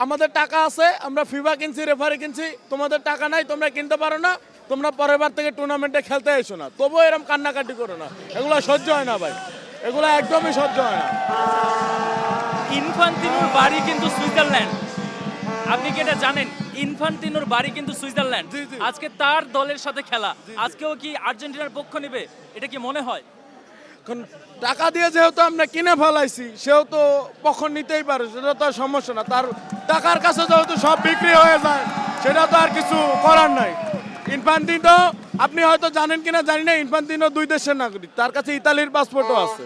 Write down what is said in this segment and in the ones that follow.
আমাদের টাকা আছে, আমরা ফিফা কিনছি, রেফারি কিনছি, তোমাদের টাকা নাই, তোমরা কিনতে পারো না, তোমরা পরের বার থেকে টুর্নামেন্টে খেলতে এসো না। তবুও এরকম কান্নাকাটি করো না, এগুলো সহ্য হয় না ভাই, এগুলো একদমই সহ্য হয় না। ইনফান্তিনোর বাড়ি কিন্তু সুইজারল্যান্ড, আপনি কি এটা জানেন? ইনফান্তিনোর বাড়ি কিন্তু সুইজারল্যান্ড। জি, জি। আজকে তার দলের সাথে খেলা, আজকেও কি আর্জেন্টিনার পক্ষ নেবে? এটা কি মনে হয়? এখন টাকা দিয়ে যেহেতু আমরা কিনে ফেলাইছি, সেও তো পক্ষ নিতেই পারে, সেটা তো আর সমস্যা না। তার টাকার কাছে যেহেতু সব বিক্রি হয়ে যায়, সেটা তো আর কিছু করার নাই। ইনফান্তিনো, আপনি হয়তো জানেন কিনা জানি না, ইনফান্তিনো 2 দেশের নাগরিক, তার কাছে ইতালির পাসপোর্টও আছে।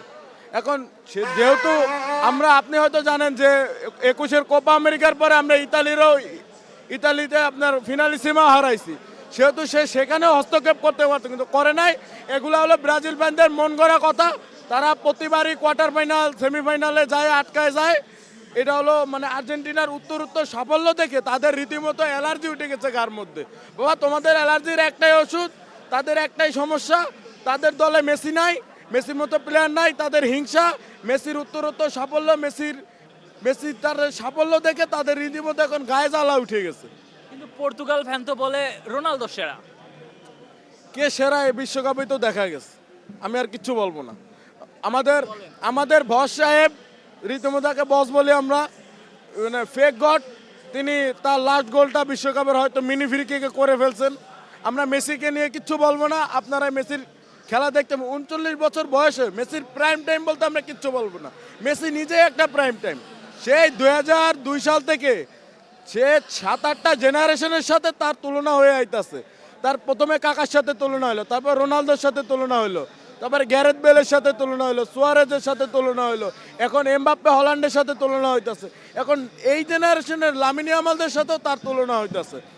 এখন সে যেহেতু আপনি হয়তো জানেন যে 21-এর কোপা আমেরিকার পরে আমরা ইতালিতে আপনার ফিনালিসিমা হারাইছি, সেহেতু সে সেখানেও হস্তক্ষেপ করতে পারতো, কিন্তু করে নাই। এগুলো হলো ব্রাজিল ফ্যানদের মন গড়া কথা। তারা প্রতিবারই কোয়ার্টার ফাইনাল, সেমিফাইনালে যায়, আটকায় যায়। এটা হলো মানে আর্জেন্টিনার উত্তর সাফল্য দেখে তাদের রীতিমতো অ্যালার্জি উঠে গেছে গার মধ্যে। বাবা, তোমাদের অ্যালার্জির একটাই ওষুধ, তাদের একটাই সমস্যা, তাদের দলে মেসি নাই, মেসির মতো প্লেয়ার নাই, তাদের হিংসা। মেসির উত্তরোত্তর সাফল্য, মেসির তার সাফল্য দেখে তাদের রীতিমতো এখন গায়ে জ্বালা উঠে গেছে। কিন্তু পর্তুগাল ফ্যান তো বলে রোনালদো সেরা। কে সেরা এই বিশ্বকাপে তো দেখা গেছে, আমি আর কিচ্ছু বলবো না। আমাদের বস সাহেব, রীতিমতো তাকে বস বলি আমরা, মানে ফেক গড, তিনি তার লাস্ট গোলটা বিশ্বকাপের হয়তো মিনি ফ্রি কিকে করে ফেলছেন। আমরা মেসিকে নিয়ে কিচ্ছু বলবো না। আপনারা মেসির খেলা দেখতে, 39 বছর বয়সে মেসির প্রাইম টাইম বলতে আমরা কিচ্ছু বলবো না। মেসি নিজেই একটা প্রাইম টাইম, সেই 2002 সাল থেকে সে 7-8টা জেনারেশনের সাথে তার তুলনা হয়ে আইতাছে। তার প্রথমে কাকার সাথে তুলনা হলো, তারপর রোনালদোর সাথে তুলনা হলো, তারপরে গ্যারেথ বেলের সাথে তুলনা হলো, সুয়ারেজের সাথে তুলনা হলো, এখন এমবাপ্পে হল্যান্ডের সাথে তুলনা হইতাছে, এখন এই জেনারেশনের লামিন ইয়ামালদের সাথেও তার তুলনা হইতাছে।